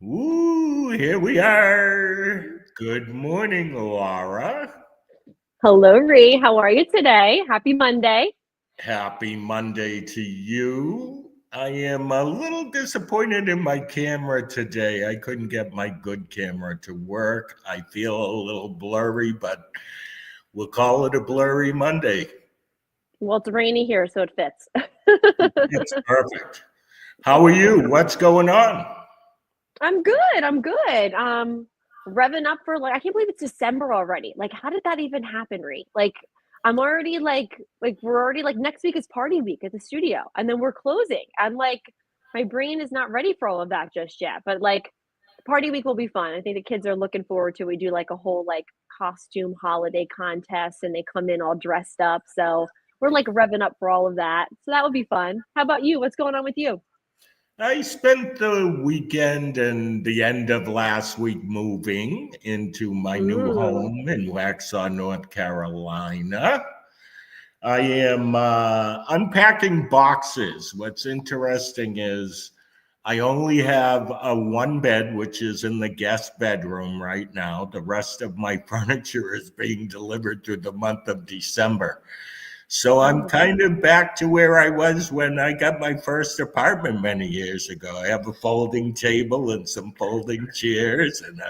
Ooh, here we are. Good morning, Laura. Hello, Ree. How are you today? Happy Monday. Happy Monday to you. I am a little disappointed in my camera today. I couldn't get my good camera to work. I feel a little blurry, but we'll call it a blurry Monday. Well, it's rainy here, so it fits. It's perfect. How are you? What's going on? I'm good. I'm good. Revving up for I can't believe it's December already. Like, how did that even happen, Ree? Like, I'm already we're already next week is party week at the studio, and then we're closing. I'm like, my brain is not ready for all of that just yet. But party week will be fun. I think the kids are looking forward to. We do like a whole costume holiday contest, and they come in all dressed up. So we're like revving up for all of that. So that would be fun. How about you? What's going on with you? I spent the weekend and the end of last week moving into my new Ooh. home in Waxhaw, North Carolina. I am unpacking boxes. What's interesting is I only have a one bed, which is in the guest bedroom right now. The rest of my furniture is being delivered through the month of December. So I'm Oh, kind of back to where I was when I got my first apartment many years ago. I have a folding table and some folding chairs and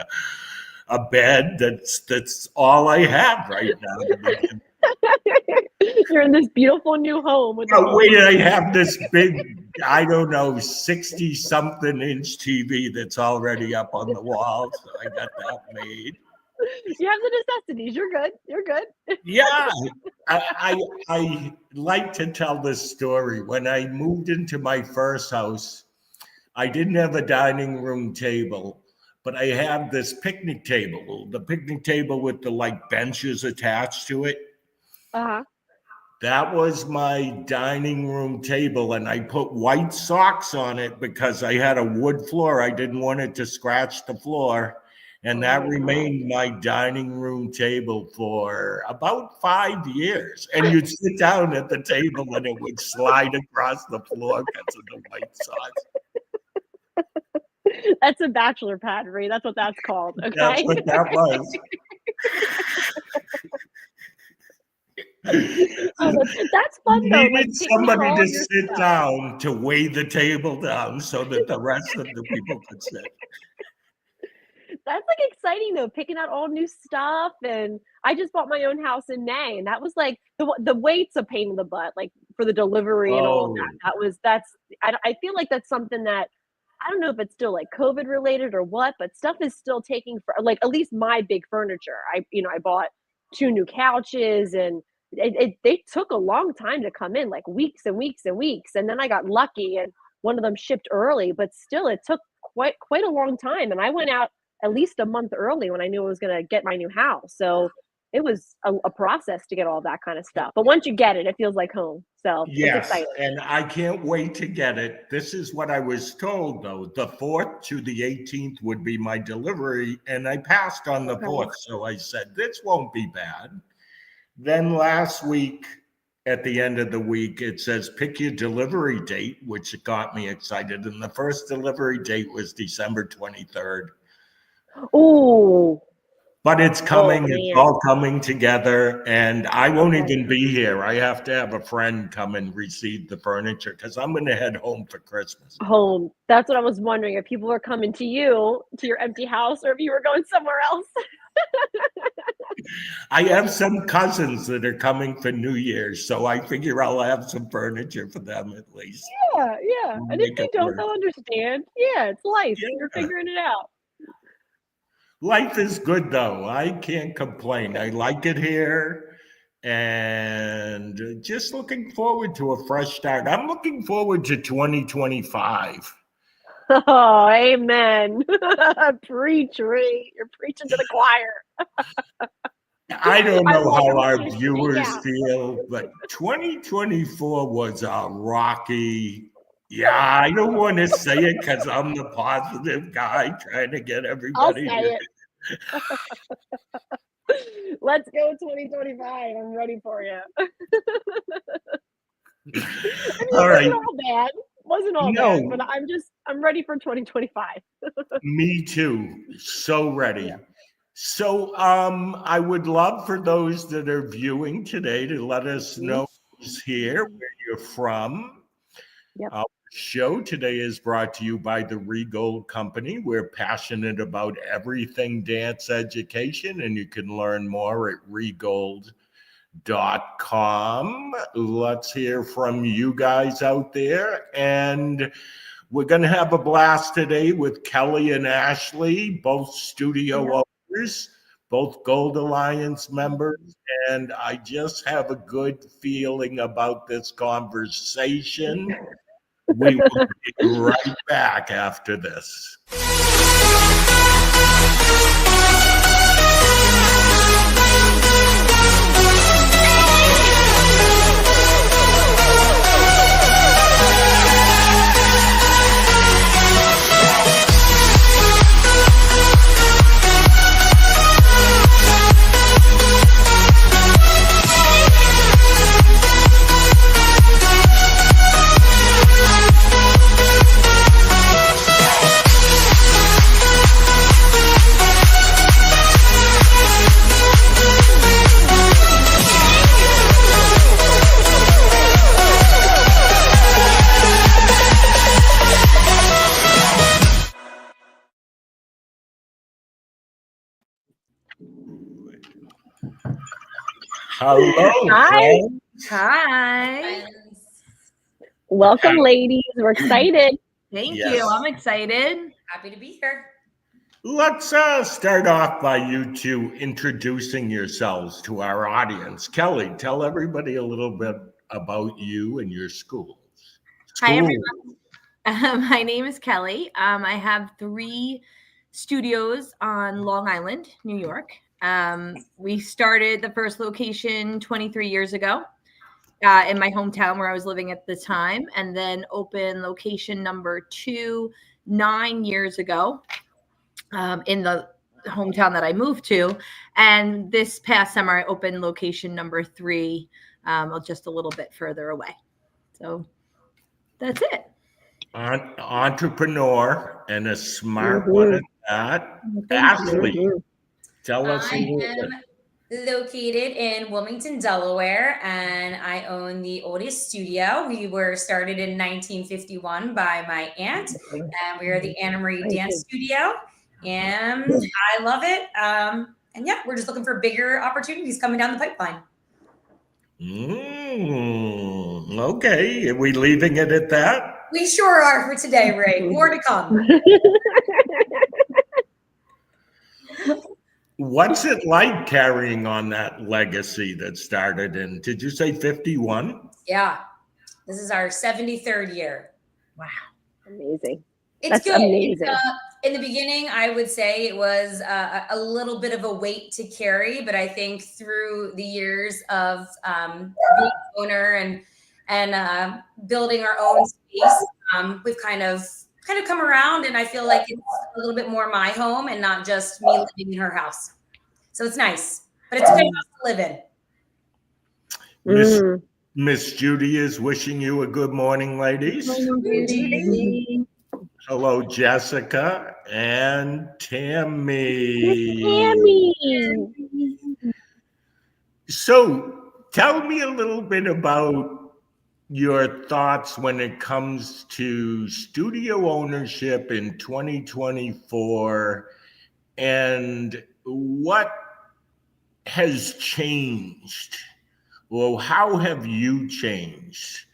a bed. That's all I have right now to begin. you're in this beautiful new home with a Oh, wait, folding I table. have this big, I don't know, 60 something inch TV that's already up on the wall. So I got that made. You have the necessities. You're good. You're good. Yeah, I like to tell this story. When I moved into my first house, I didn't have a dining room table, but I had this picnic table, the picnic table with the benches attached to it. Uh-huh. That was my dining room table, and I put white socks on it because I had a wood floor. I didn't want it to scratch the floor. And Oh that my God. remained my dining room table for about 5 years. And you'd sit down at the table and it would slide across the floor because of the white socks. That's a bachelor pad, Ree. That's what that's called. That's Okay. what that was. Oh, that's fun though. Needed Like picking out somebody all to of your sit stuff. down to weigh the table down so that the rest of the people could sit. That's exciting though, picking out all new stuff. And I just bought my own house in May, and that was the wait's a pain in the butt, like for the delivery and all of that. Oh, I feel like that's something that I don't know if it's still COVID related or what, but stuff is still taking for at least my big furniture. I bought two new couches, and they took a long time to come in, like weeks and weeks and weeks. And then I got lucky, and one of them shipped early, but still it took quite a long time. And I went out at least a month early when I knew I was going to get my new house. So it was a process to get all that kind of stuff. But once you get it, it feels like home. So it's yes. exciting. And I can't wait to get it. This is what I was told, though. The 4th to the 18th would be my delivery. And I passed on the Okay. 4th. So I said, this won't be bad. Then last week, at the end of the week, it says pick your delivery date, which got me excited. And the first delivery date was December 23rd. Oh, But it's oh coming, it's man. all coming together, and I won't Okay. even be here. I have to have a friend come and receive the furniture because I'm going to head home for Christmas. Home. That's what I was wondering, if people were coming to you, to your empty house, or if you were going somewhere else. I have some cousins that are coming for New Year's, so I figure I'll have some furniture for them at least. Yeah, yeah. And if Make they it don't, work. they'll understand. Yeah, it's life. You're Yeah. figuring it out. Life is good though. I can't complain. I like it here and just looking forward to a fresh start. I'm looking forward to 2025. Oh, amen. Preach, Ree. You're preaching to the choir. I don't I'm know like, how I'm our ready to sneak viewers out. feel, but 2024 was a rocky. Yeah, I don't want to say it because I'm the positive guy trying to get I'll everybody say to. it. Let's go 2025. I'm ready for you. I mean, All it right. wasn't all bad. wasn't all No. bad, but I'm ready for 2025. Me too. So ready. Yeah. So I would love for those that are viewing today to let us know who's here, where you're from. Yep. Our show today is brought to you by the Regold Company. We're passionate about everything dance education, and you can learn more at regold.com. Let's hear from you guys out there. And we're going to have a blast today with Kelly and Ashley, both studio owners, both Gold Alliance members. And I just have a good feeling about this conversation. We will be right back after this. Hello. Hi. Hi. Welcome, ladies. We're excited. Thank Yes. you. I'm excited. Happy to be here. Let's start off by you two introducing yourselves to our audience. Kelly, tell everybody a little bit about you and your school. Hi, everyone. My name is Kelly. I have 3 studios on Long Island, New York. We started the first location 23 years ago in my hometown where I was living at the time, and then opened location number 2 9 years ago in the hometown that I moved to. And this past summer, I opened location number 3 just a little bit further away. So that's it. Entrepreneur and a smart one at that. Ashley, tell us a little bit. I'm located in Wilmington, Delaware, and I own the oldest studio. We were started in 1951 by my aunt, and we are the Anna Marie Dance Studio, and I love it. And yeah, we're just looking for bigger opportunities coming down the pipeline. Okay, are we leaving it at that? We sure are for today, Ray. More to come. What's it like carrying on that legacy that started in, did you say 51? Yeah, this is our 73rd year. Wow. Amazing. It's That's good. amazing. In the beginning, I would say it was a little bit of a weight to carry, but I think through the years of being an owner and building our own space, we've kind of come around, and I feel like it's a little bit more my home and not just me living in her house. So it's nice, but it's a good house to live in. Miss Judy is wishing you a good morning, ladies. Hello, Jessica and Tammy. So tell me a little bit about your thoughts when it comes to studio ownership in 2024 and what has changed. Well, how have you changed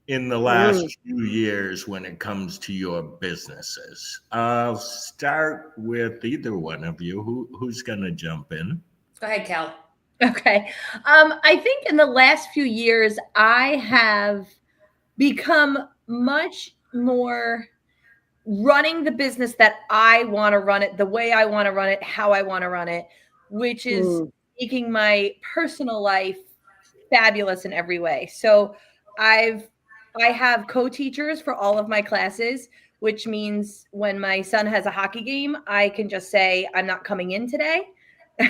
in the last few years when it comes to your businesses? I'll start with either one of you. Who's going to jump in? Go ahead, Cal. Okay. I think in the last few years, I have become much more running the business that I want to run it, the way I want to run it, how I want to run it, which is making my personal life fabulous in every way. So I have co-teachers for all of my classes, which means when my son has a hockey game, I can just say, I'm not coming in today.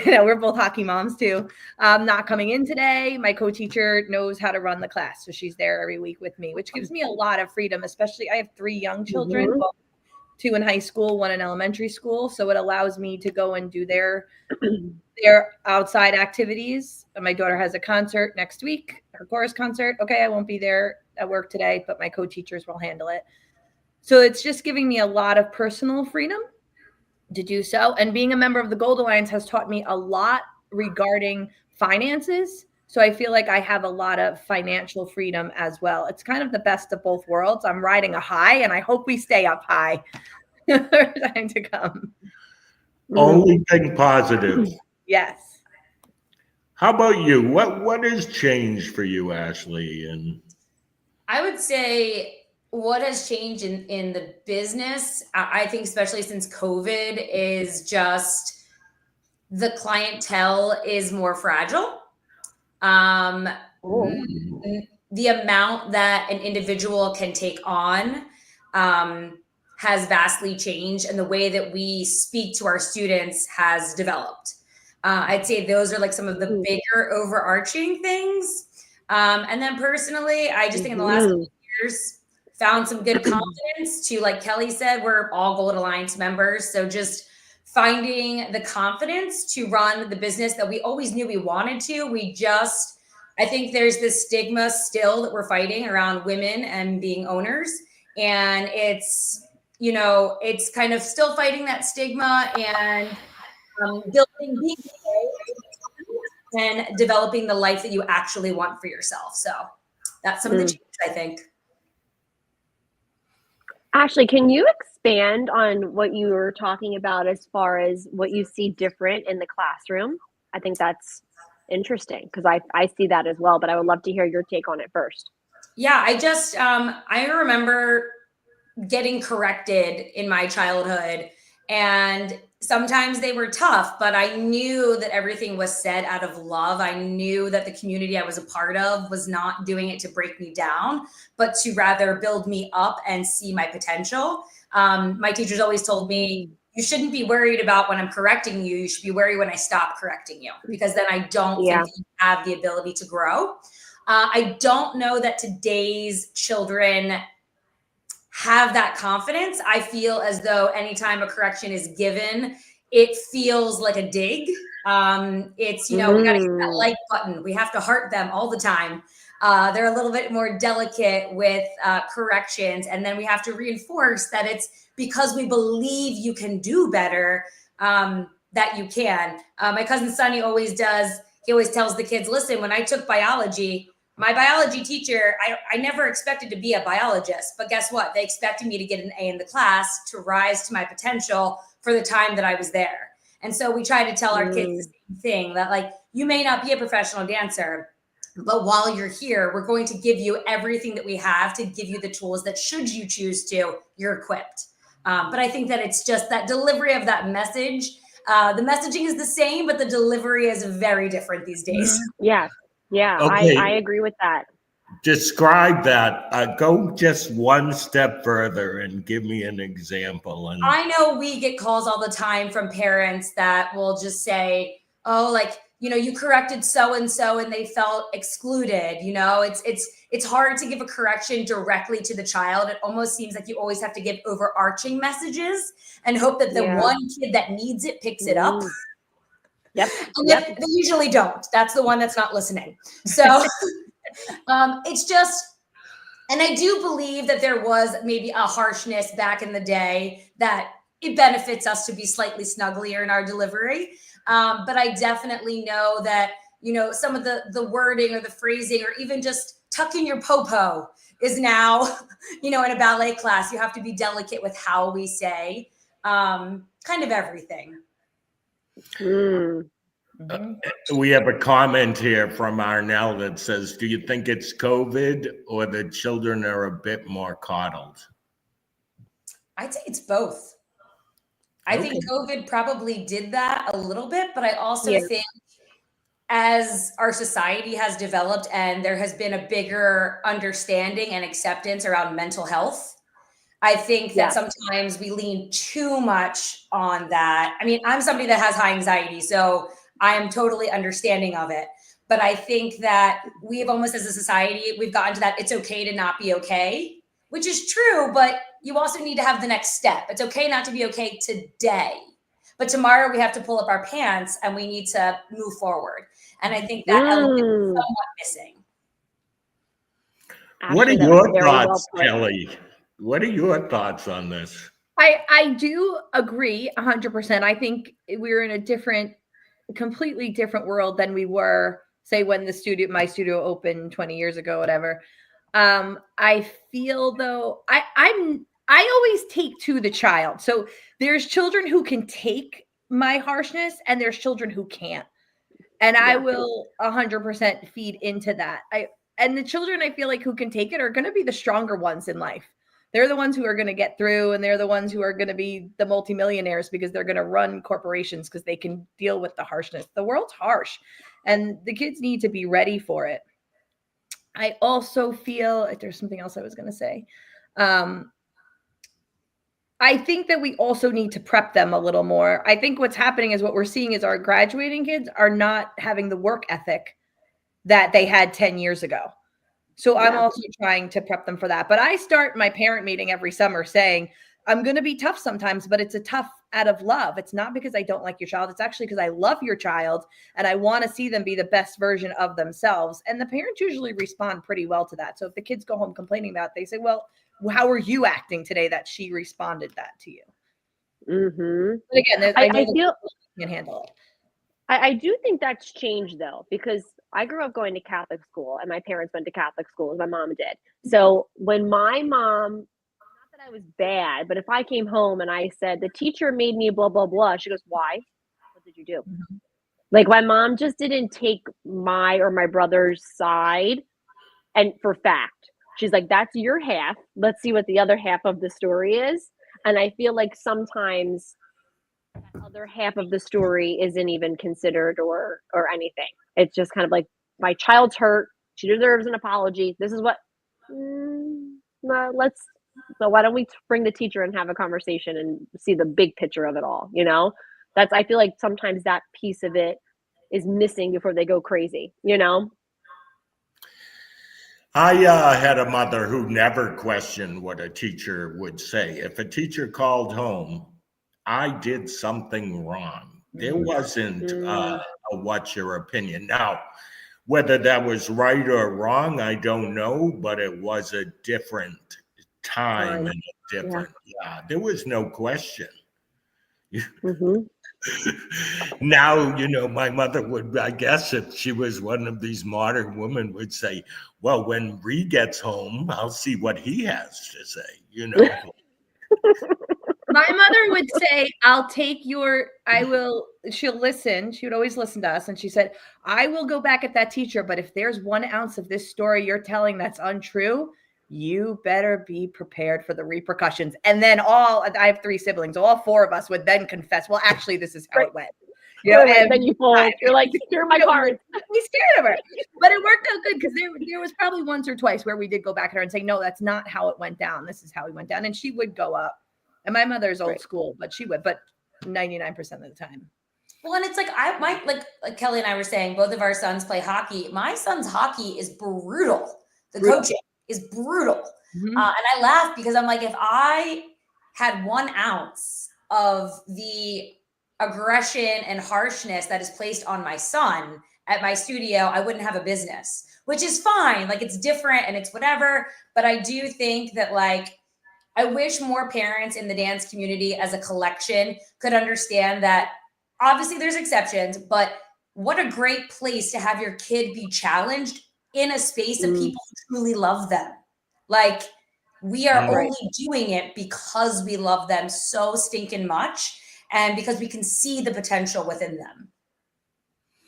We're both hockey moms too. Not coming in today. My co-teacher knows how to run the class, so she's there every week with me, which gives me a lot of freedom. Especially, I have 3 young children, well, 2 in high school, 1 in elementary school, so it allows me to go and do their outside activities. My daughter has a concert next week, her chorus concert. Okay, I won't be there at work today, but my co-teachers will handle it. So it's just giving me a lot of personal freedom to do so. And being a member of the Gold Alliance has taught me a lot regarding finances. So I feel like I have a lot of financial freedom as well. It's kind of the best of both worlds. I'm riding a high, and I hope we stay up high for time to come. Only thing positive. Yes. How about you? What has changed for you, Ashley? And I would say what has changed in the business, I think, especially since COVID, is just the clientele is more fragile. The amount that an individual can take on has vastly changed, and the way that we speak to our students has developed. I'd say those are like some of the bigger overarching things. And then personally, I just think in the last couple of years, found some good confidence to, like Kelly said, we're all Gold Alliance members. So just finding the confidence to run the business that we always knew we wanted to. I think there's this stigma still that we're fighting around women and being owners. And it's kind of still fighting that stigma and building and developing the life that you actually want for yourself. So that's some of the changes, I think. Ashley, can you expand on what you were talking about as far as what you see different in the classroom? I think that's interesting because I see that as well, but I would love to hear your take on it first. Yeah, I remember getting corrected in my childhood, and sometimes they were tough, but I knew that everything was said out of love. I knew that the community I was a part of was not doing it to break me down, but to rather build me up and see my potential. My teachers always told me, you shouldn't be worried about when I'm correcting you. You should be worried when I stop correcting you, because then I don't think that you have the ability to grow. I don't know that today's children have that confidence. I feel as though anytime a correction is given, it feels like a dig. It's, we got to hit that like button. We have to heart them all the time. They're a little bit more delicate with corrections. And then we have to reinforce that it's because we believe you can do better, that you can. My cousin Sonny always does. He always tells the kids, listen, when I took biology, my biology teacher, I never expected to be a biologist, but guess what? They expected me to get an A in the class to rise to my potential for the time that I was there. And so we try to tell our kids the same thing, that like, you may not be a professional dancer, but while you're here, we're going to give you everything that we have to give you the tools that should you choose to, you're equipped. But I think that it's just that delivery of that message. The messaging is the same, but the delivery is very different these days. Yeah, okay. I agree with that. Describe that. Go just one step further and give me an example. And I know we get calls all the time from parents that will just say, oh, like, you corrected so-and-so and they felt excluded. It's hard to give a correction directly to the child. It almost seems like you always have to give overarching messages and hope that the one kid that needs it picks it up. Yep. They usually don't. That's the one that's not listening. So it's just, and I do believe that there was maybe a harshness back in the day that it benefits us to be slightly snugglier in our delivery. But I definitely know that, some of the wording or the phrasing or even just tucking your po-po is now, in a ballet class, you have to be delicate with how we say kind of everything. We have a comment here from Arnell that says, do you think it's COVID or the children are a bit more coddled? I'd say it's both. I think COVID probably did that a little bit, but I also think as our society has developed and there has been a bigger understanding and acceptance around mental health, I think that sometimes we lean too much on that. I mean, I'm somebody that has high anxiety, so I am totally understanding of it. But I think that we've almost, as a society, we've gotten to that it's okay to not be okay, which is true, but you also need to have the next step. It's okay not to be okay today, but tomorrow we have to pull up our pants and we need to move forward. And I think that element is somewhat missing. What are Actually, that your was very well thoughts, put. Kelly? What are your thoughts on this? I do agree 100%. I think we're in a completely different world than we were, say, when my studio opened 20 years ago, whatever. I feel though, I always take to the child. So there's children who can take my harshness and there's children who can't. And I will 100% feed into that. And the children I feel like who can take it are going to be the stronger ones in life. They're the ones who are going to get through, and they're the ones who are going to be the multimillionaires because they're going to run corporations because they can deal with the harshness. The world's harsh, and the kids need to be ready for it. I also feel there's something else I was going to say. I think that we also need to prep them a little more. I think what's happening is what we're seeing is our graduating kids are not having the work ethic that they had 10 years ago. So I'm also trying to prep them for that. But I start my parent meeting every summer saying, I'm going to be tough sometimes, but it's a tough out of love. It's not because I don't like your child. It's actually because I love your child and I want to see them be the best version of themselves. And the parents usually respond pretty well to that. So if the kids go home complaining about it, they say, well, how are you acting today that she responded that to you? Mm-hmm. But again, I feel can't handle it. I do think that's changed though, because I grew up going to Catholic school and my parents went to Catholic school as my mom did. So when my mom, not that I was bad, but if I came home and I said, the teacher made me blah, blah, blah, she goes, why? What did you do? Mm-hmm. Like my mom just didn't take my or my brother's side and for fact. She's like, that's your half. Let's see what the other half of the story is. And I feel like sometimes that other half of the story isn't even considered or anything. It's just kind of like, my child's hurt. She deserves an apology. This is what, so why don't we bring the teacher and have a conversation and see the big picture of it all, you know? I feel like sometimes that piece of it is missing before they go crazy, you know? I had a mother who never questioned what a teacher would say. If a teacher called home, I did something wrong. There wasn't a what's your opinion. Now, whether that was right or wrong, I don't know, but it was a different time and a different, there was no question. Mm-hmm. Now, you know, my mother would, I guess if she was one of these modern women, would say, well, when Ree gets home, I'll see what he has to say, you know. My mother would say, she'll listen. She would always listen to us. And she said, I will go back at that teacher, but if there's 1 ounce of this story you're telling that's untrue, you better be prepared for the repercussions. And then I have 3 siblings. All 4 of us would then confess, well, actually, this is how it went. You know, and then you fold. You're like, here are my cards. We scared of her. But it worked out good because there was probably once or twice where we did go back at her and say, no, that's not how it went down. This is how it went down. And she would go up. And my mother's old school, but she would, but 99% of the time. Well, and it's like like Kelly and I were saying, both of our sons play hockey. My son's hockey is brutal. The coaching is brutal. Mm-hmm. And I laugh because I'm like, if I had 1 ounce of the aggression and harshness that is placed on my son at my studio, I wouldn't have a business, which is fine. Like it's different and it's whatever. But I do think that I wish more parents in the dance community as a collection could understand that obviously there's exceptions, but what a great place to have your kid be challenged in a space of people who truly love them. Like we are only doing it because we love them so stinking much and because we can see the potential within them.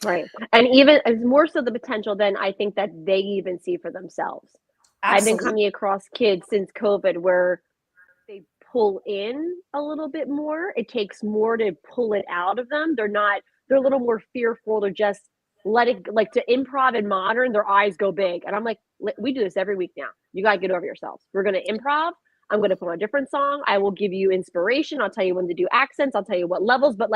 Right. And even more so the potential than I think that they even see for themselves. Absolutely. I've been coming across kids since COVID where they pull in a little bit more. It takes more to pull it out of them. They're a little more fearful to just let it, like to improv and modern, their eyes go big. And I'm like, we do this every week now. You got to get over yourselves. We're going to improv. I'm going to put on a different song. I will give you inspiration. I'll tell you when to do accents. I'll tell you what levels, but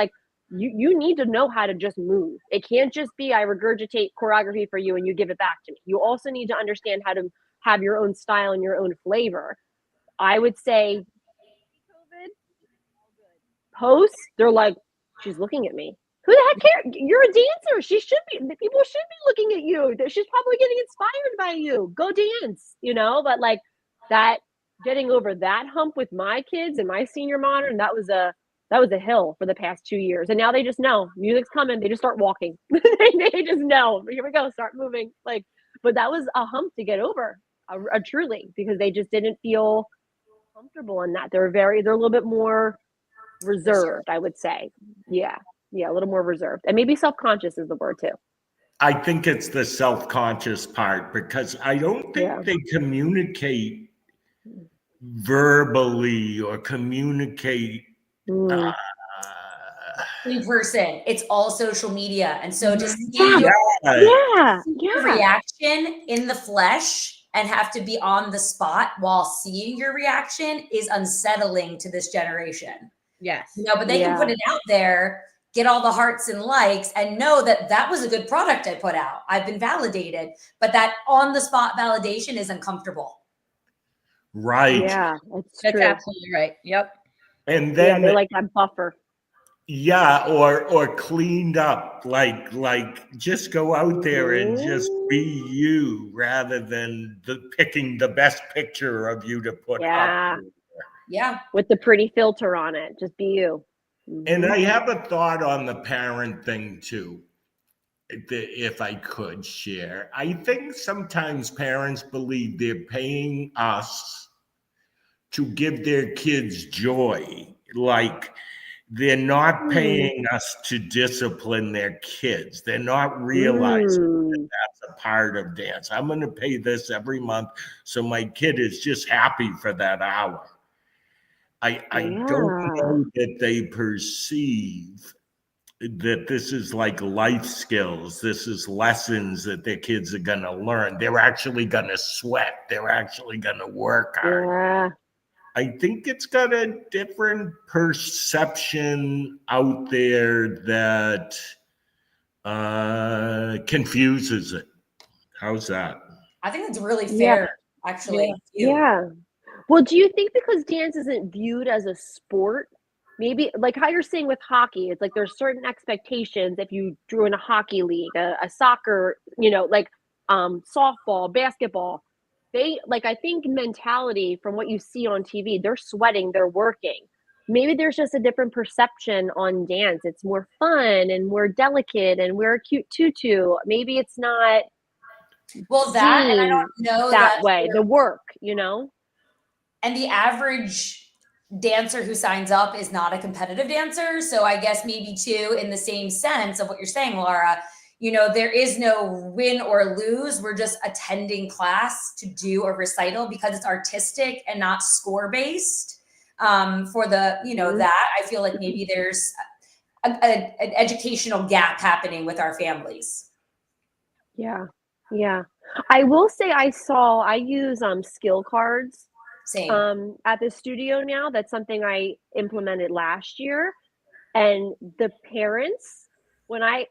you need to know how to just move. It can't just be I regurgitate choreography for you and you give it back to me. You also need to understand how to have your own style and your own flavor. I would say COVID, post, they're like, she's looking at me. Who the heck cares? You're a dancer. She should be. People should be looking at you. She's probably getting inspired by you. Go dance, But like that, getting over that hump with my kids and my senior modern, that was a hill for the past 2 years. And now they just know music's coming. They just start walking. They just know. Here we go. Start moving. But that was a hump to get over, truly, because they just didn't feel comfortable in that. They're a little bit more reserved, I would say. Yeah, a little more reserved, and maybe self-conscious is the word too. I think it's the self-conscious part, because I don't think they communicate verbally or communicate in person. It's all social media, and so just seeing your reaction in the flesh and have to be on the spot while seeing your reaction is unsettling to this generation. Yes. But they can put it out there, get all the hearts and likes, and know that that was a good product I put out. I've been validated, but that on the spot validation is uncomfortable. Right. Yeah, that's true. Absolutely right. Yep. And then they're like that buffer. Yeah, or cleaned up, like just go out there and just be you, rather than picking the best picture of you to put up. Yeah. With the pretty filter on it. Just be you. And I have a thought on the parent thing too, if I could share. I think sometimes parents believe they're paying us to give their kids joy. Like, they're not paying us to discipline their kids. They're not realizing that that's a part of dance. I'm going to pay this every month, so my kid is just happy for that hour. I don't know that they perceive that this is like life skills. This is lessons that their kids are going to learn. They're actually going to sweat. They're actually going to work hard. Yeah. I think it's got a different perception out there that confuses it. How's that? I think it's really fair, actually. Yeah. Well, do you think because dance isn't viewed as a sport, maybe like how you're saying with hockey, it's like there's certain expectations if you drew in a hockey league, a soccer, softball, basketball. I think mentality from what you see on TV, they're sweating, they're working. Maybe there's just a different perception on dance. It's more fun and more delicate and we're a cute tutu. Maybe it's not. Well, and I don't know that way. The work, And the average dancer who signs up is not a competitive dancer. So I guess maybe too, in the same sense of what you're saying, Laura, there is no win or lose. We're just attending class to do a recital because it's artistic and not score based. For the, that I feel like maybe there's an educational gap happening with our families. Yeah. I will say I use skill cards. Same. At the studio now. That's something I implemented last year. And the parents, when I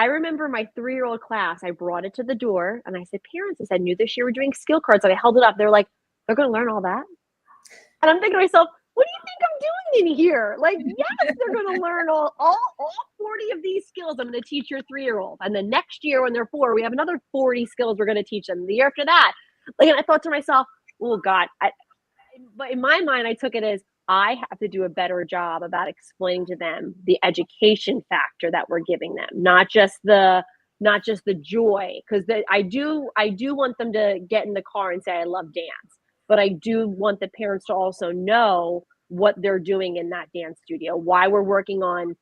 remember my 3-year-old class, I brought it to the door and I said, parents, I said, new this year we're doing skill cards. And I held it up. They're like, they're going to learn all that. And I'm thinking to myself, what do you think I'm doing in here? Like, yes, they're going to learn all 40 of these skills. I'm going to teach your 3-year-old. And then next year when they're 4, we have another 40 skills we're going to teach them. The year after that. And I thought to myself, oh God. But in my mind, I took it as I have to do a better job about explaining to them the education factor that we're giving them, not just the joy. Because I do want them to get in the car and say, I love dance. But I do want the parents to also know what they're doing in that dance studio, why we're working on,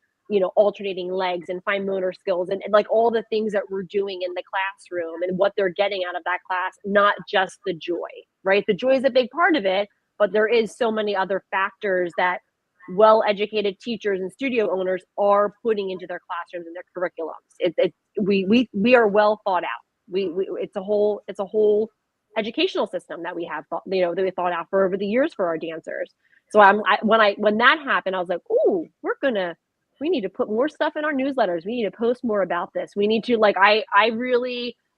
alternating legs and fine motor skills and like all the things that we're doing in the classroom and what they're getting out of that class, not just the joy, right? The joy is a big part of it, but there is so many other factors that well-educated teachers and studio owners are putting into their classrooms and their curriculums. We are well thought out. It's a whole educational system that we have that we thought out for over the years for our dancers. So when that happened, I was like, "Ooh, we're gonna we need to put more stuff in our newsletters. We need to post more about this. We need to like, I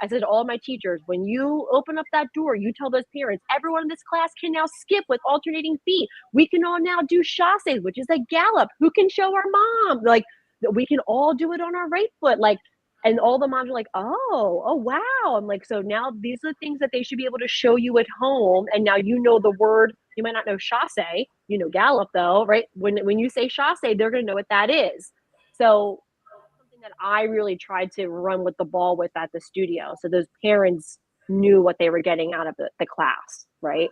said to all my teachers, when you open up that door, you tell those parents, everyone in this class can now skip with alternating feet. We can all now do chassés, which is a gallop. Who can show our mom? Like, we can all do it on our right foot. Like, and all the moms are like, oh, wow. I'm like, so now these are the things that they should be able to show you at home. And now you know the word. You might not know chassé, you know gallop though, right? When you say chassé, they're going to know what that is. So something that I really tried to run with the ball with at the studio. So those parents knew what they were getting out of the class, right?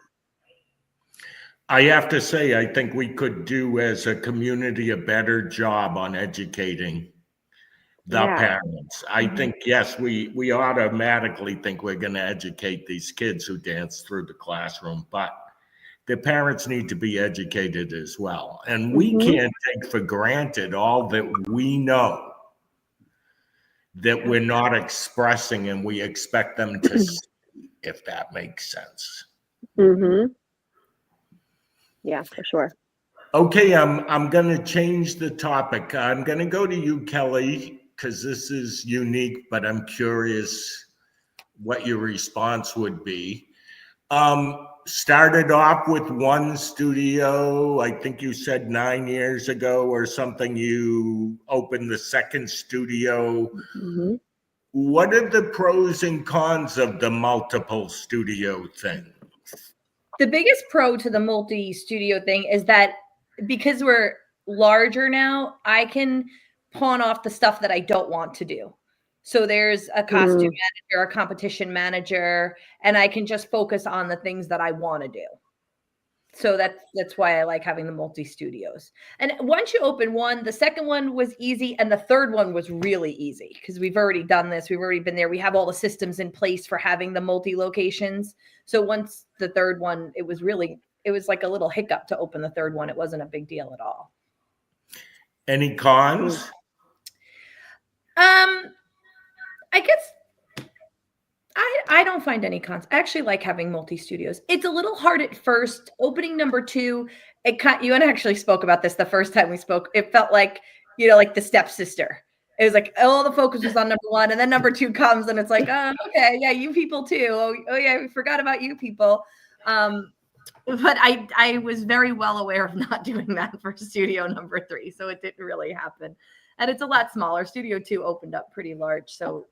I have to say, I think we could do as a community a better job on educating the parents. I think, yes, we automatically think we're going to educate these kids who dance through the classroom, but the parents need to be educated as well. And we can't take for granted all that we know that we're not expressing, and we expect them to see, if that makes sense. Yeah, for sure. Okay, I'm going to change the topic. I'm going to go to you, Kelly, because this is unique, but I'm curious what your response would be. Started off with one studio, I think you said 9 years ago or something, you opened the second studio. What are the pros and cons of the multiple studio thing? The biggest pro to the multi-studio thing is that because we're larger now, I can pawn off the stuff that I don't want to do. So there's a costume manager, a competition manager, and I can just focus on the things that I want to do. So that's why I like having the multi-studios. And once you open one, the second one was easy, and the third one was really easy because we've already done this. We've already been there. We have all the systems in place for having the multi-locations. So once the third one, it was like a little hiccup to open the third one. It wasn't a big deal at all. Any cons? I guess I don't find any cons. I actually like having multi-studios. It's a little hard at first. Opening number 2, you and I actually spoke about this the first time we spoke. It felt like, like the stepsister. It was like all the focus was on number 1, and then number 2 comes, and it's like, oh, okay, yeah, you people too. Oh yeah, we forgot about you people. But I was very well aware of not doing that for studio number 3, so it didn't really happen. And it's a lot smaller. Studio 2 opened up pretty large, so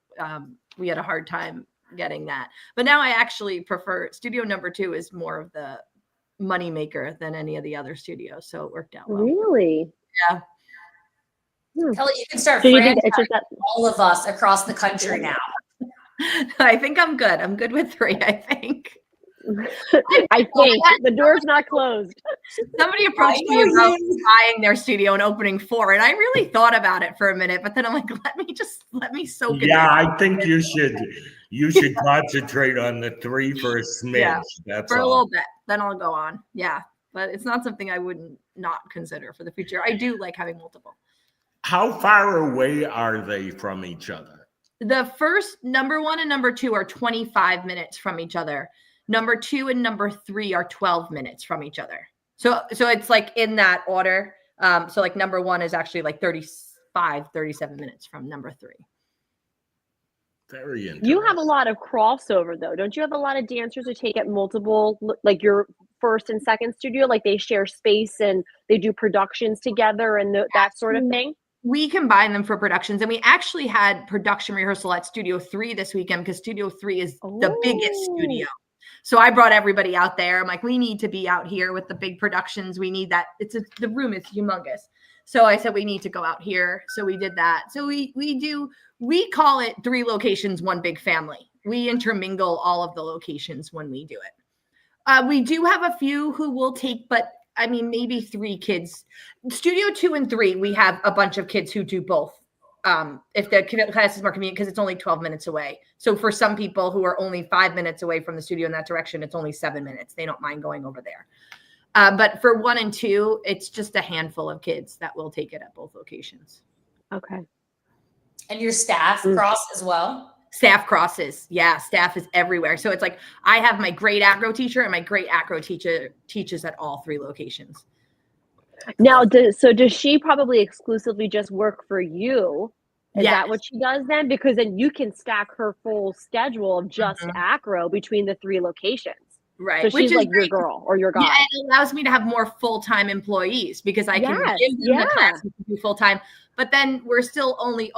we had a hard time getting that. But now I actually prefer studio number 2 is more of the money maker than any of the other studios, so it worked out well. Really? Yeah. Kelly, you can start franchising all of us across the country now. I think I'm good. I'm good with 3, I think. I think the door's not closed. Somebody approached me about buying their studio and opening 4, and I really thought about it for a minute, but then I'm like, let me soak it. Yeah, I think you should concentrate on the 3 for a smidge. Yeah, that's for all. A little bit. Then I'll go on. Yeah, but it's not something I wouldn't not consider for the future. I do like having multiple. How far away are they from each other? The first number 1 and number 2 are 25 minutes from each other. Number 2 and number 3 are 12 minutes from each other. So it's like in that order. So like number 1 is actually like 37 minutes from number 3. Very interesting. You have a lot of crossover though. Don't you have a lot of dancers who take at multiple, like your first and second studio, like they share space and they do productions together and that sort of thing? We combine them for productions, and we actually had production rehearsal at Studio 3 this weekend because Studio 3 is the biggest studio. So I brought everybody out there. I'm like, we need to be out here with the big productions. We need that. The room is humongous. So I said, we need to go out here. So we did that. So we call it 3 locations, 1 big family. We intermingle all of the locations when we do it. We do have a few who will take, but I mean, maybe 3 kids. Studio 2 and 3, we have a bunch of kids who do both. If the class is more convenient, because it's only 12 minutes away. So for some people who are only 5 minutes away from the studio in that direction, it's only 7 minutes. They don't mind going over there. But for 1 and 2, it's just a handful of kids that will take it at both locations. Okay. And your staff cross as well? Staff crosses. Yeah, staff is everywhere. So it's like I have my great acro teacher, and my great acro teacher teaches at all 3 locations. Now, does she probably exclusively just work for you? Is Yes. that what she does then? Because then you can stack her full schedule of just acro between the 3 locations. Right. So Which she's is like your great. girl or your guy. Yeah, it allows me to have more full-time employees because I can give them the classes to do full-time, but then we're still only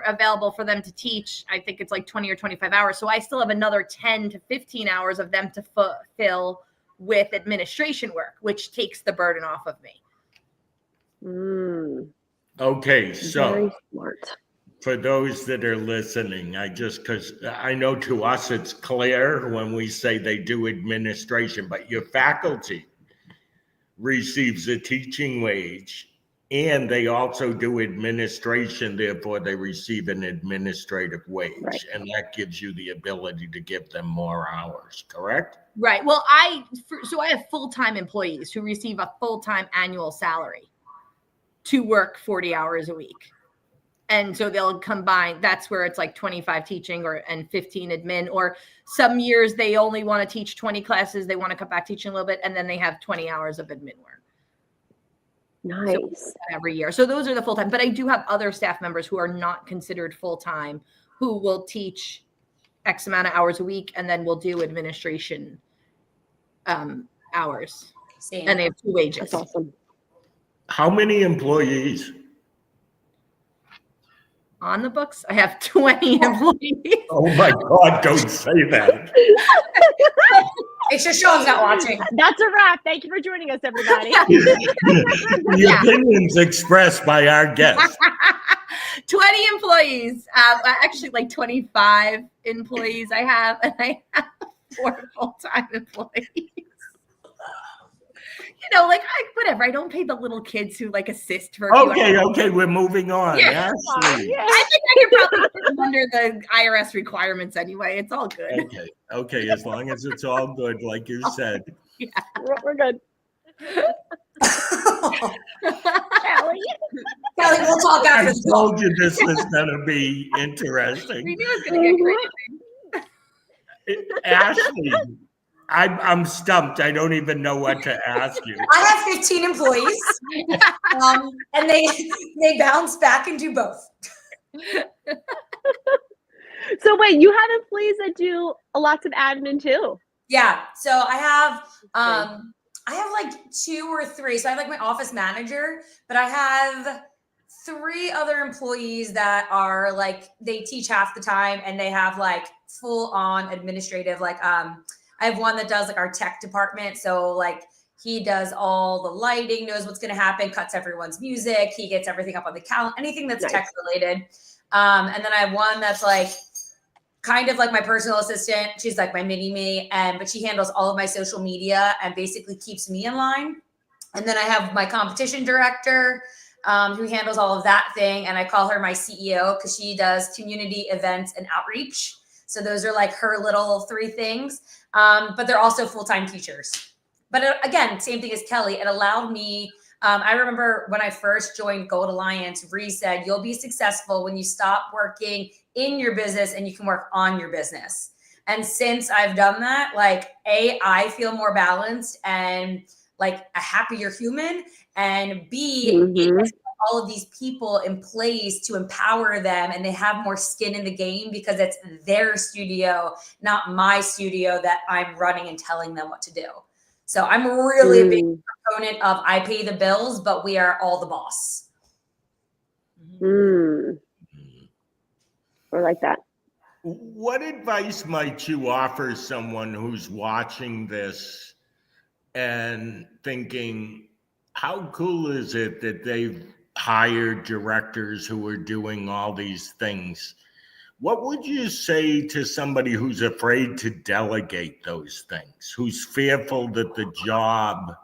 available for them to teach. I think it's like 20 or 25 hours. So I still have another 10 to 15 hours of them to fulfill with administration work, which takes the burden off of me. Okay, so Very smart. for those that are listening, because I know to us it's clear when we say they do administration, but your faculty receives a teaching wage and they also do administration, therefore they receive an administrative wage. Right. And that gives you the ability to give them more hours, correct? Right. Well, I have full-time employees who receive a full-time annual salary to work 40 hours a week. And so they'll combine, that's where it's like 25 teaching and 15 admin, or some years they only want to teach 20 classes. They want to cut back teaching a little bit. And then they have 20 hours of admin work. Nice. So every year. So those are the full-time, but I do have other staff members who are not considered full-time who will teach X amount of hours a week. And then we'll do administration hours. Same. And they have 2 wages. That's awesome. How many employees? On the books, I have 20 employees. Oh my God, don't say that. It's just Sean's not watching. That's a wrap. Thank you for joining us, everybody. The opinions expressed by our guests. 20 employees. Actually, like 25 employees I have, and I have 4 full-time employees. You know, like whatever. I don't pay the little kids who like assist for. Okay, we're moving on. Yeah. Ashley. I think I could probably put them under the IRS requirements anyway. It's all good. Okay, as long as it's all good, like you said. Yeah. We're good. Kelly, we'll talk after I the told you this was going to be interesting. We knew it was going to get crazy. Ashley, I'm stumped. I don't even know what to ask you. I have 15 employees, and they bounce back and do both. So wait, you have employees that do lots of admin too? Yeah. So I have like 2 or 3. So I have like my office manager, but I have 3 other employees that are like, they teach half the time and they have like full on administrative, like, I have one that does like our tech department. So like he does all the lighting, knows what's going to happen, cuts everyone's music. He gets everything up on the calendar, anything that's tech related. And then I have one that's like kind of like my personal assistant. She's like my mini me, but she handles all of my social media and basically keeps me in line. And then I have my competition director, who handles all of that thing. And I call her my CEO because she does community events and outreach. So those are like her little 3 things. But they're also full-time teachers. But again, same thing as Kelly. It allowed me, I remember when I first joined Gold Alliance, Ree said, you'll be successful when you stop working in your business and you can work on your business. And since I've done that, like I feel more balanced and like a happier human, and B, all of these people in place to empower them, and they have more skin in the game because it's their studio, not my studio that I'm running and telling them what to do. So I'm really a big proponent of I pay the bills, but we are all the boss. I like that. What advice might you offer someone who's watching this and thinking, how cool is it that they've hired directors who are doing all these things? What would you say to somebody who's afraid to delegate those things, who's fearful that the job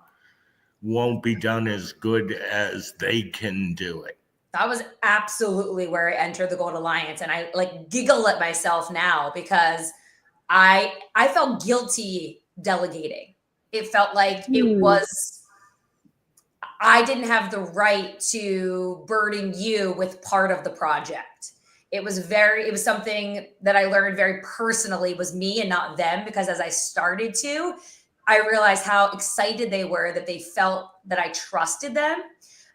won't be done as good as they can do it? That was absolutely where I entered the Gold Alliance. And I like giggle at myself now because I felt guilty delegating. It felt like it was, I didn't have the right to burden you with part of the project. It was something that I learned very personally was me and not them, because as I started to, I realized how excited they were that they felt that I trusted them.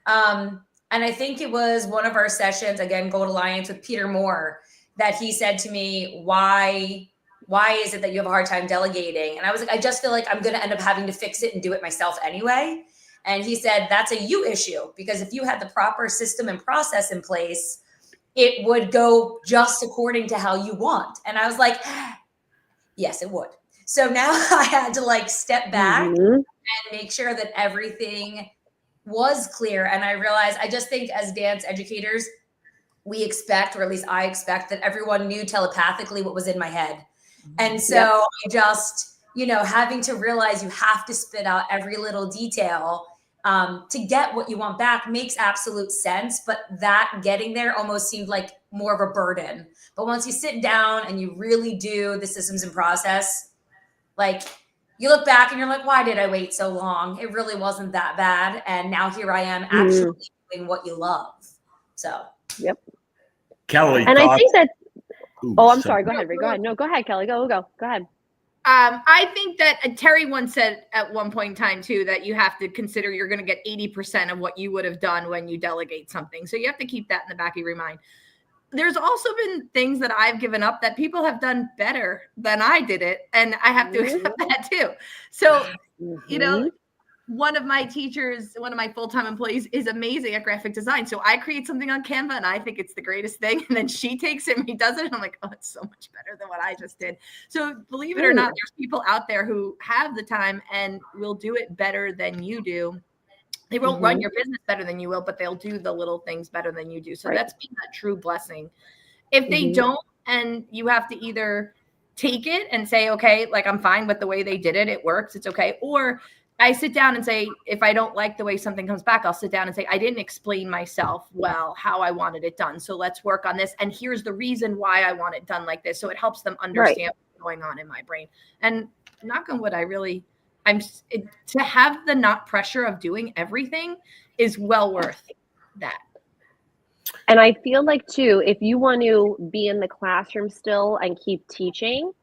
And I think it was one of our sessions, again, Gold Alliance with Peter Moore, that he said to me, why is it that you have a hard time delegating? And I was like, I just feel like I'm going to end up having to fix it and do it myself anyway. And he said, that's a you issue, because if you had the proper system and process in place, it would go just according to how you want. And I was like, yes, it would. So now I had to like step back and make sure that everything was clear. And I realized, I just think as dance educators, we expect, or at least I expect, that everyone knew telepathically what was in my head. And so I just, having to realize you have to spit out every little detail to get what you want back makes absolute sense. But that getting there almost seemed like more of a burden. But once you sit down and you really do the systems and process, like you look back and you're like, why did I wait so long? It really wasn't that bad. And now here I am actually doing what you love. So. Yep. Kelly. And I think that, I'm so, sorry. Go ahead, Ray. Go ahead. No, go ahead, Kelly. Go ahead. I think that Terry once said at one point in time too, that you have to consider you're going to get 80% of what you would have done when you delegate something. So you have to keep that in the back of your mind. There's also been things that I've given up that people have done better than I did it. And I have to accept that too. So, one of my teachers, one of my full-time employees is amazing at graphic design. So I create something on Canva and I think it's the greatest thing. And then she takes it and he does it. And I'm like, oh, it's so much better than what I just did. So believe it or not, there's people out there who have the time and will do it better than you do. They won't run your business better than you will, but they'll do the little things better than you do. So that's been a true blessing. If they don't, and you have to either take it and say, okay, like I'm fine with the way they did it. It works. It's okay. Or I sit down and say, if I don't like the way something comes back, I'll sit down and say, I didn't explain myself well, how I wanted it done. So let's work on this. And here's the reason why I want it done like this. So it helps them understand what's going on in my brain. And knock on wood, to have the not pressure of doing everything is well worth that. And I feel like too, if you want to be in the classroom still and keep teaching,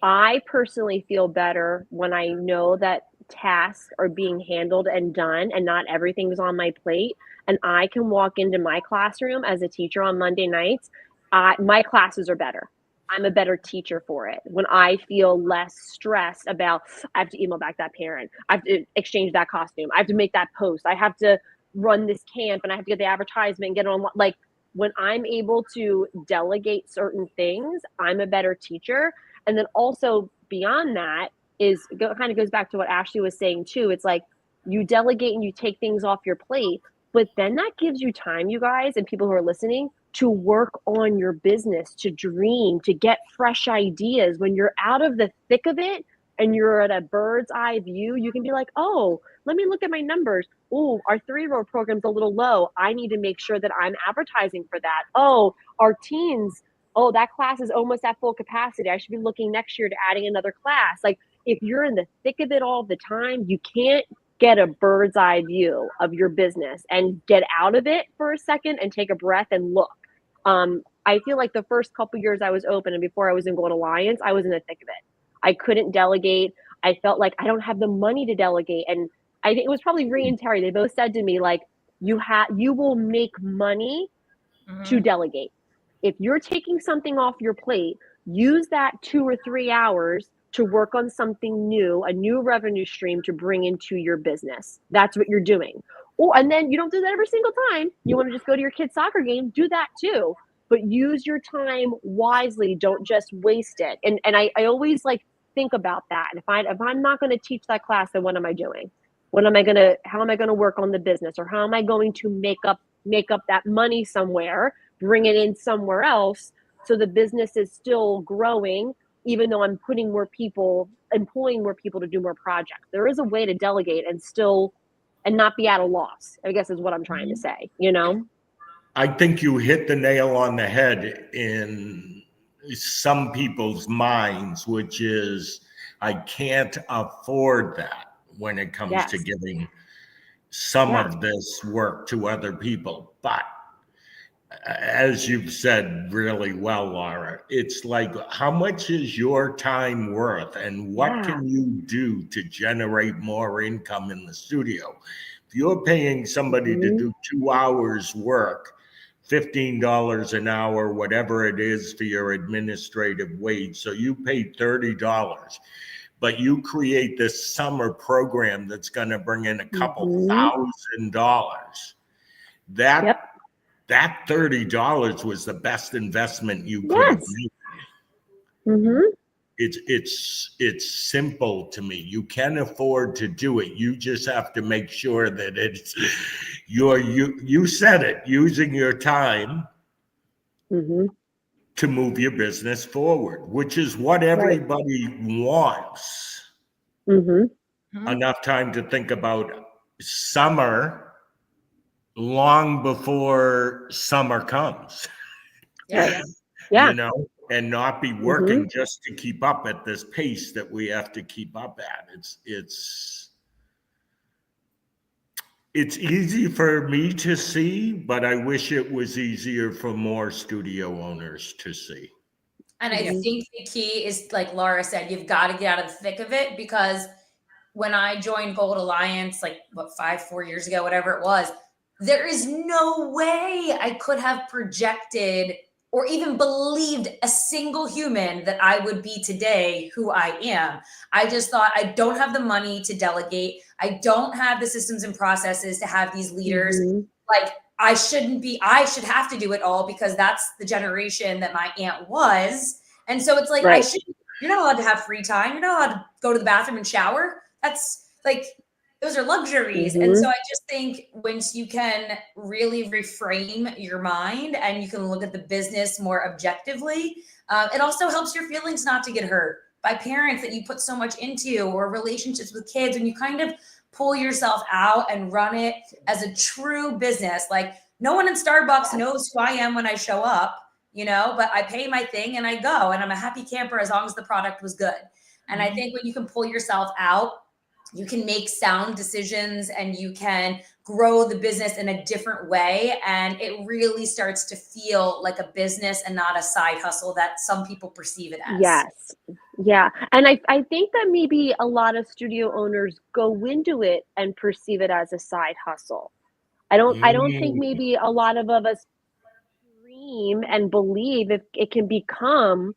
I personally feel better when I know that tasks are being handled and done and not everything's on my plate. And I can walk into my classroom as a teacher on Monday nights. My classes are better. I'm a better teacher for it. When I feel less stressed about, I have to email back that parent. I have to exchange that costume. I have to make that post. I have to run this camp and I have to get the advertisement and get it on. Like when I'm able to delegate certain things, I'm a better teacher. And then also beyond that kind of goes back to what Ashley was saying too. It's like you delegate and you take things off your plate, but then that gives you time, you guys, and people who are listening, to work on your business, to dream, to get fresh ideas. When you're out of the thick of it and you're at a bird's eye view, you can be like, oh, let me look at my numbers. Oh, our 3-year-old program's a little low. I need to make sure that I'm advertising for that. Oh, our teens, that class is almost at full capacity. I should be looking next year to adding another class. Like if you're in the thick of it all the time, you can't get a bird's eye view of your business and get out of it for a second and take a breath and look. I feel like the first couple years I was open and before I was in Gold Alliance, I was in the thick of it. I couldn't delegate. I felt like I don't have the money to delegate. And I think it was probably Ree and Terry. They both said to me, like, you will make money to delegate. If you're taking something off your plate, use that 2 or 3 hours to work on something new, a new revenue stream to bring into your business. That's what you're doing. And then you don't do that every single time. You want to just go to your kid's soccer game, do that too. But use your time wisely. Don't just waste it. And I always like think about that. If I'm not going to teach that class, then what am I doing? How am I going to work on the business? Or how am I going to make up that money somewhere, bring it in somewhere else so the business is still growing, even though I'm employing more people to do more projects. There is a way to delegate and not be at a loss, I guess is what I'm trying to say, I think you hit the nail on the head in some people's minds, which is I can't afford that when it comes to giving some of this work to other people. But as you've said really well, Laura, it's like, how much is your time worth and what can you do to generate more income in the studio? If you're paying somebody to do 2 hours work, $15 an hour, whatever it is for your administrative wage, so you paid $30, but you create this summer program that's going to bring in a couple $1,000. That $30 was the best investment you could have made. It's simple to me. You can afford to do it. You just have to make sure that it's you said it, using your time to move your business forward, which is what everybody wants. Enough time to think about summer long before summer comes. You know, and not be working just to keep up at this pace that we have to keep up at. It's easy for me to see, but I wish it was easier for more studio owners to see. And I think the key is, like Laura said, you've got to get out of the thick of it, because when I joined Gold Alliance, like 4 years ago, whatever it was, there is no way I could have projected or even believed a single human that I would be today who I am. I just thought, I don't have the money to delegate. I don't have the systems and processes to have these leaders. Like, I should have to do it all, because that's the generation that my aunt was. And so it's like, you're not allowed to have free time. You're not allowed to go to the bathroom and shower. That's like, those are luxuries. And so I just think once you can really reframe your mind and you can look at the business more objectively, it also helps your feelings not to get hurt by parents that you put so much into, or relationships with kids, and you kind of pull yourself out and run it as a true business. Like, no one in Starbucks knows who I am when I show up, you know, but I pay my thing and I go, and I'm a happy camper as long as the product was good. And I think when you can pull yourself out, you can make sound decisions and you can grow the business in a different way. And it really starts to feel like a business and not a side hustle that some people perceive it as. Yes. Yeah. And I think that maybe a lot of studio owners go into it and perceive it as a side hustle. I don't think maybe a lot of us dream and believe if it can become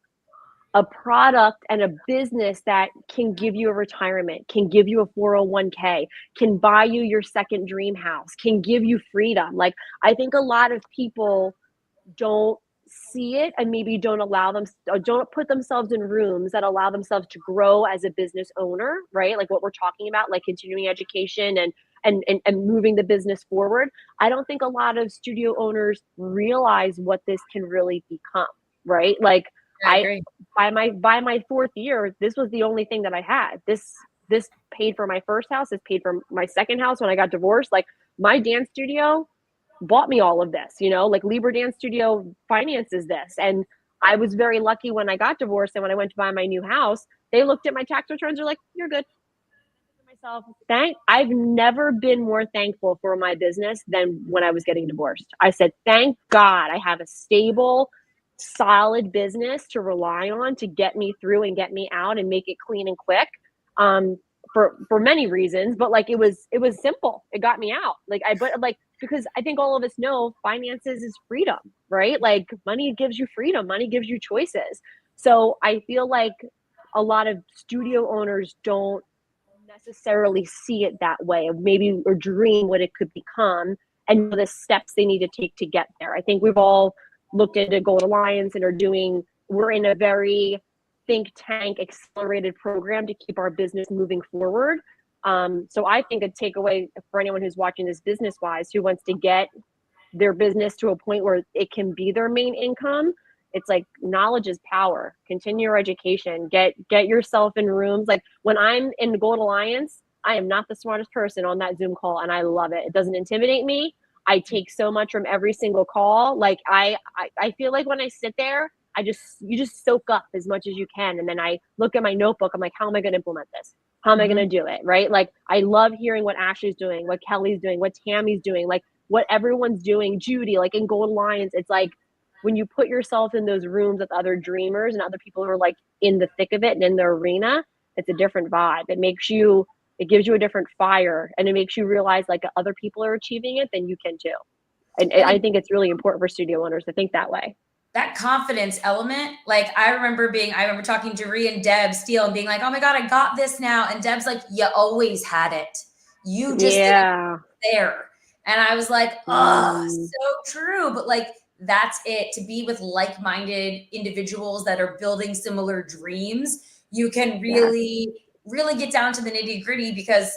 a product and a business that can give you a retirement, can give you a 401k, can buy you your second dream house, can give you freedom. Like, I think a lot of people don't see it and maybe don't put themselves in rooms that allow themselves to grow as a business owner, right? Like what we're talking about, like continuing education and moving the business forward. I don't think a lot of studio owners realize what this can really become, right? Like, I agree. By my fourth year, this was the only thing that I had. This paid for my first house. This paid for my second house when I got divorced. Like, my dance studio bought me all of this, you know, like Libra Dance Studio finances this. And I was very lucky when I got divorced, and when I went to buy my new house, they looked at my tax returns. They're like, "You're good." Myself, I've never been more thankful for my business than when I was getting divorced. I said, thank God I have a stable, solid business to rely on to get me through and get me out and make it clean and quick. For many reasons, but like it was simple. It got me out. Because I think all of us know finances is freedom, right? Like, money gives you freedom, money gives you choices. So I feel like a lot of studio owners don't necessarily see it that way, or dream what it could become and the steps they need to take to get there. I think we've all looked into Gold Alliance and we're in a very think tank accelerated program to keep our business moving forward. So I think a takeaway for anyone who's watching this business wise, who wants to get their business to a point where it can be their main income, it's like, knowledge is power. Continue your education, get yourself in rooms. Like, when I'm in the Gold Alliance, I am not the smartest person on that Zoom call, and I love it. It doesn't intimidate me. I take so much from every single call. Like, I feel like when I sit there, you just soak up as much as you can. And then I look at my notebook. I'm like, how am I going to implement this? How am I going to do it? Right? Like, I love hearing what Ashley's doing, what Kelly's doing, what Tammy's doing, like what everyone's doing. Judy, like in Gold Alliance, it's like, when you put yourself in those rooms with other dreamers and other people who are like in the thick of it and in the arena, it's a different vibe. It makes you It gives you a different fire, and it makes you realize like other people are achieving it, then you can too. And I think it's really important for studio owners to think that way. That confidence element, like I remember talking to Ree and Deb Steele and being like, oh my God, I got this now. And Deb's like, you always had it. You just didn't there. And I was like, oh, so true. But like, that's it. To be with like-minded individuals that are building similar dreams, you can really get down to the nitty-gritty, because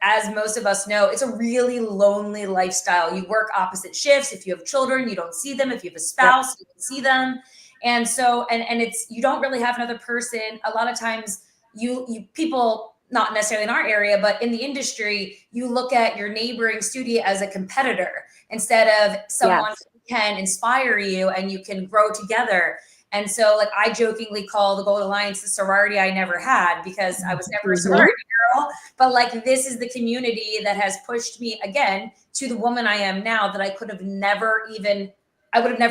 as most of us know, it's a really lonely lifestyle. You work opposite shifts. If you have children, you don't see them. If you have a spouse, you don't see them. And so, and it's, you don't really have another person. A lot of times you people, not necessarily in our area, but in the industry, you look at your neighboring studio as a competitor instead of someone who can inspire you and you can grow together. And so like I jokingly call the Gold Alliance the sorority I never had, because I was never a sorority girl, but like this is the community that has pushed me again to the woman I am now, that I would have never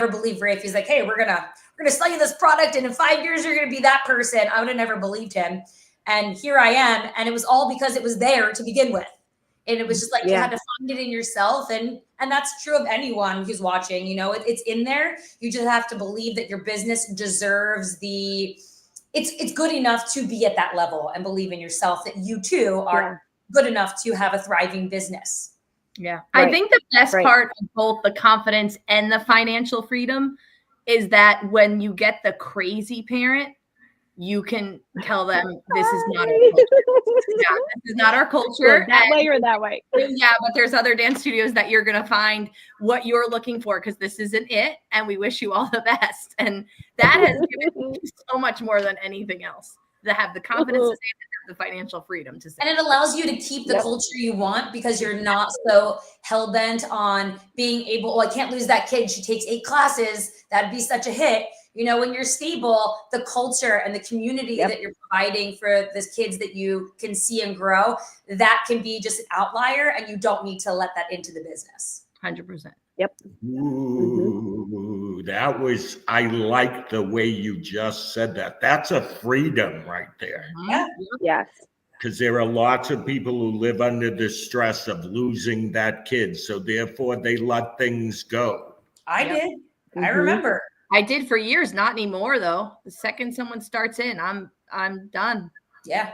believed Ray if he's like, hey, we're gonna sell you this product and in 5 years you're gonna be that person. I would have never believed him. And here I am. And it was all because it was there to begin with. And it was just like, you had to find it in yourself. And that's true of anyone who's watching, you know, it's in there. You just have to believe that your business deserves it's good enough to be at that level, and believe in yourself that you too are good enough to have a thriving business. Yeah. Right. I think the best part of both the confidence and the financial freedom is that when you get the crazy parent, you can tell them this is not our culture. This is not our culture. That way or that way. Yeah, but there's other dance studios that you're going to find what you're looking for, because this isn't it. And we wish you all the best. And that has given me so much more than anything else, to have the confidence to say that, the financial freedom to say. And it allows you to keep the culture you want, because you're not so hell bent on being able, I can't lose that kid. She takes 8 classes. That'd be such a hit. You know, when you're stable, the culture and the community that you're providing for the kids that you can see and grow, that can be just an outlier, and you don't need to let that into the business. 100%. Yep. Ooh, I like the way you just said that. That's a freedom right there. Yeah. Yes. Because there are lots of people who live under the stress of losing that kid. So therefore they let things go. I did. I remember. I did for years, not anymore though. The second someone starts in, I'm done. Yeah.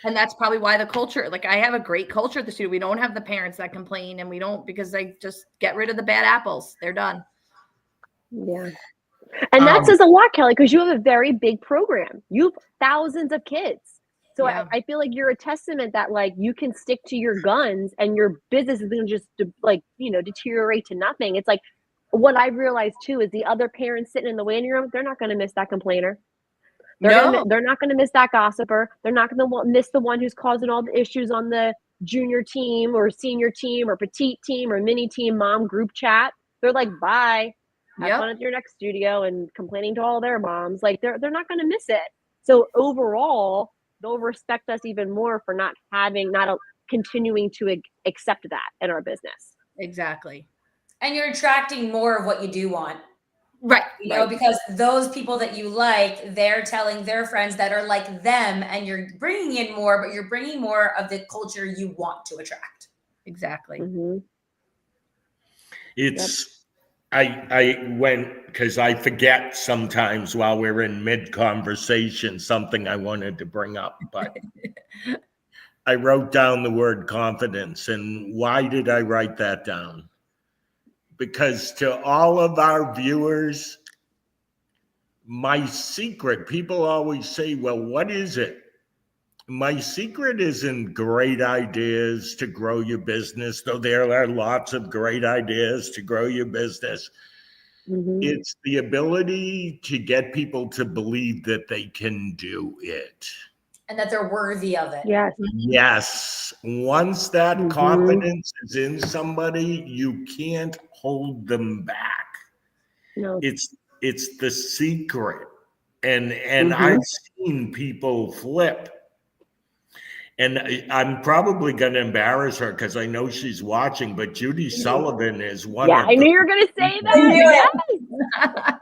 And that's probably why the culture, like I have a great culture at the studio. We don't have the parents that complain, and we don't, because they just get rid of the bad apples. They're done. Yeah. And that says a lot, Kelly, because you have a very big program. You have thousands of kids. So I feel like you're a testament that like you can stick to your guns, and your business is going to just like, you know, deteriorate to nothing. It's like, what I realized too is the other parents sitting in the waiting room, they're not going to miss that complainer. They're not going to miss that gossiper. They're not going to miss the one who's causing all the issues on the junior team or senior team or petite team or mini team mom group chat. They're like, bye. Have fun at your next studio, and complaining to all their moms. Like they're not going to miss it. So overall, they'll respect us even more for not continuing to accept that in our business. Exactly. And you're attracting more of what you do want. Right. You know, because those people that you like, they're telling their friends that are like them, and you're bringing in more, but you're bringing more of the culture you want to attract. Exactly. Mm-hmm. I went, because I forget sometimes while we're in mid-conversation something I wanted to bring up, but I wrote down the word confidence. And why did I write that down? Because to all of our viewers, my secret, people always say, well, what is it? My secret isn't great ideas to grow your business, though there are lots of great ideas to grow your business. Mm-hmm. It's the ability to get people to believe that they can do it. And that they're worthy of it. Yes. Yes. Once that confidence is in somebody, you can't hold them back. No. It's the secret. And I've seen people flip. And I'm probably going to embarrass her because I know she's watching, but Judy Sullivan is one of I knew you were going to say that.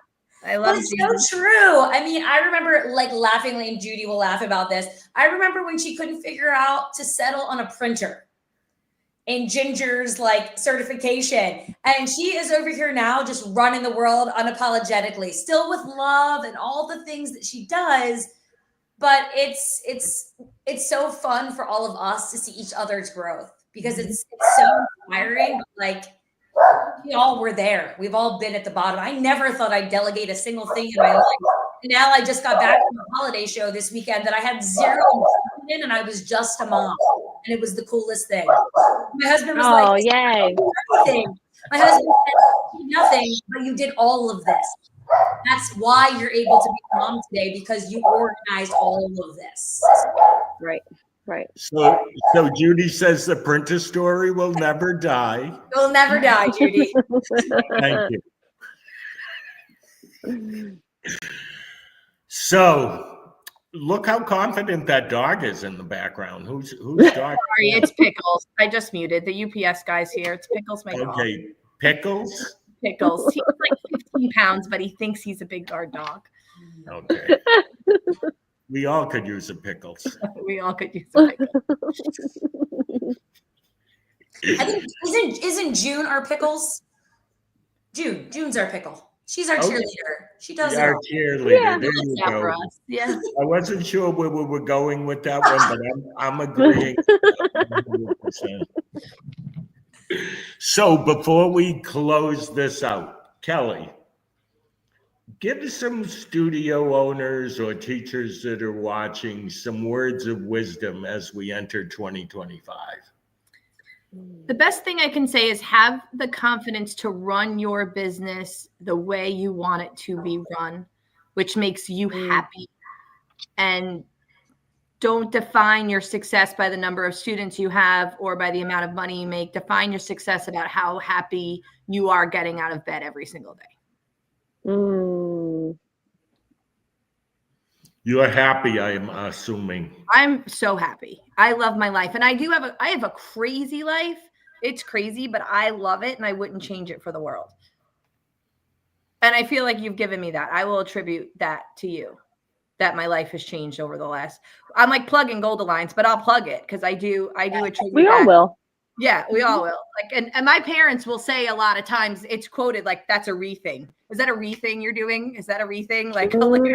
I love it's Judy. so true. I mean, I remember like laughingly, and Judy will laugh about this. I remember when she couldn't figure out to settle on a printer in Ginger's like certification. And she is over here now just running the world unapologetically, still with love and all the things that she does. But it's so fun for all of us to see each other's growth because it's so inspiring. Like we all were there. We've all been at the bottom. I never thought I'd delegate a single thing in my life. Now I just got back from a holiday show this weekend that I had zero involvement in, and I was just a mom, and it was the coolest thing. My husband was Oh, like, yay. "Everything." My husband said, "Nothing, but you did all of this." That's why you're able to be a mom today, because you organized all of this. Right. Right. So Judy says the printer story will never die. You'll never die, Judy. Thank you. So look how confident that dog is in the background. Whose dog? Sorry, it's Pickles. I just muted the UPS guys here. It's Pickles, my dog. Okay, Pickles. Pickles. He's like 15 pounds, but he thinks he's a big guard dog. Okay. We all could use a Pickles. We all could use a pickle. I think isn't June our Pickles? June's our pickle. She's our cheerleader. She does it Our all. cheerleader. Yeah. There you Yeah, go. for us. Yeah. I wasn't sure where we were going with that one, but I'm agreeing. 100%. So before we close this out, Kelly, give some studio owners or teachers that are watching some words of wisdom as we enter 2025. The best thing I can say is have the confidence to run your business the way you want it to be run, which makes you happy. And don't define your success by the number of students you have or by the amount of money you make. Define your success about how happy you are getting out of bed every single day. You are happy, I am assuming. I'm so happy. I love my life. And I have a crazy life. It's crazy, but I love it and I wouldn't change it for the world. And I feel like you've given me that. I will attribute that to you, that my life has changed over the last. I'm like plugging Gold Alliance, but I'll plug it because I do attribute We all that. will. Yeah, we all will. Like, and my parents will say a lot of times it's quoted like, "That's a re thing." Is that a re thing you're doing? Is that a re thing? Like, So when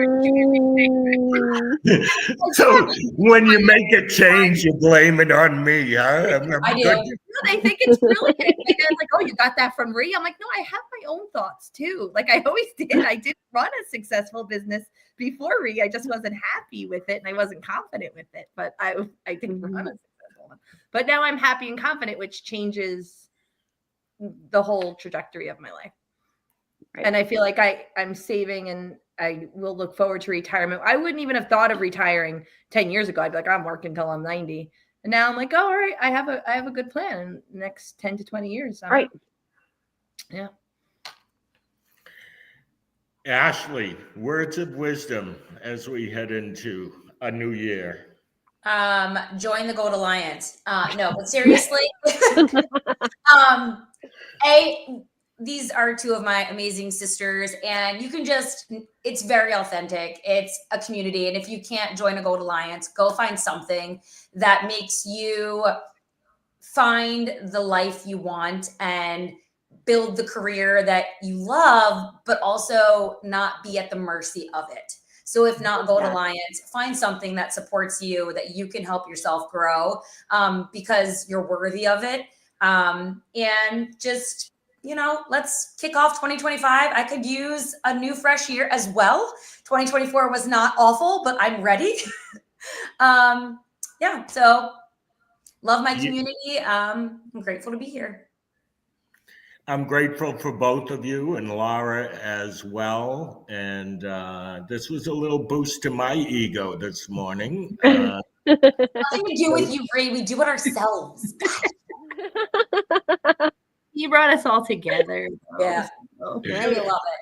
you make a change, you blame it on me, huh? I do. No, they think it's brilliant. Like, they're like, "Oh, you got that from Ree?" I'm like, "No, I have my own thoughts too. Like I always did. I did run a successful business before Ree. I just wasn't happy with it and I wasn't confident with it. But I did run a successful one. But now I'm happy and confident, which changes the whole trajectory of my life." Right. And I feel like I'm saving and I will look forward to retirement. I wouldn't even have thought of retiring 10 years ago. I'd be like, I'm working until I'm 90. And now I'm like, oh, all right, I have a good plan in the next 10 to 20 years. Right. Yeah. Ashley, words of wisdom as we head into a new year. Join the Gold Alliance. No, but seriously, these are two of my amazing sisters, and you can it's very authentic. It's a community. And if you can't join a Gold Alliance, go find something that makes you find the life you want and build the career that you love, but also not be at the mercy of it. So if not Gold Alliance, find something that supports you, that you can help yourself grow because you're worthy of it. And just, let's kick off 2025. I could use a new fresh year as well. 2024 was not awful, but I'm ready. So love my community. I'm grateful to be here. I'm grateful for both of you and Laura as well. And this was a little boost to my ego this morning. Nothing to do with you, Ray. We do it ourselves. You brought us all together. Yeah. Really love it.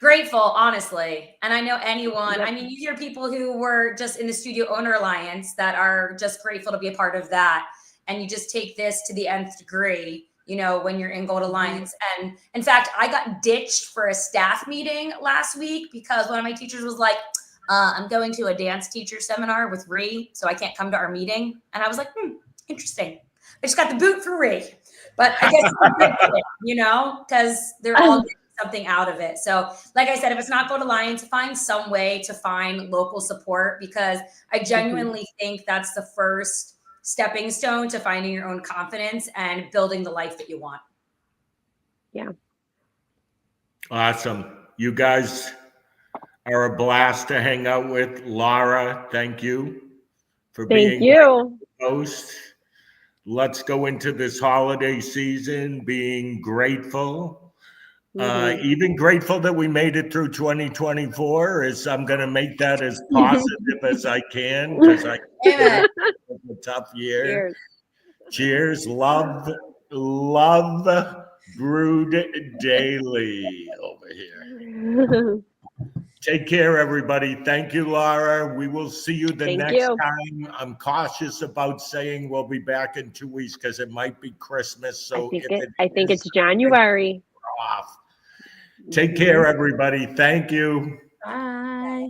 Grateful, honestly. And I know anyone, you hear people who were just in the Studio Owner Alliance that are just grateful to be a part of that. And you just take this to the nth degree. when you're in Gold Alliance. And in fact, I got ditched for a staff meeting last week because one of my teachers was like, I'm going to a dance teacher seminar with Ree, so I can't come to our meeting. And I was like, interesting. I just got the boot for Ree. But I guess it's a good thing, because they're all getting something out of it. So like I said, if it's not Gold Alliance, find some way to find local support, because I genuinely think that's the first stepping stone to finding your own confidence and building the life that you want. Yeah. Awesome. You guys are a blast to hang out with. Laura, thank you for being my host. Let's go into this holiday season being grateful. Even grateful that we made it through 2024. I'm going to make that as positive as I can, because it's a tough year. Cheers. Love brewed daily over here. Take care, everybody. Thank you, Laura. We will see you the next time. I'm cautious about saying we'll be back in 2 weeks because it might be Christmas. So I think it's January. Off. Take care, everybody. Thank you. Bye.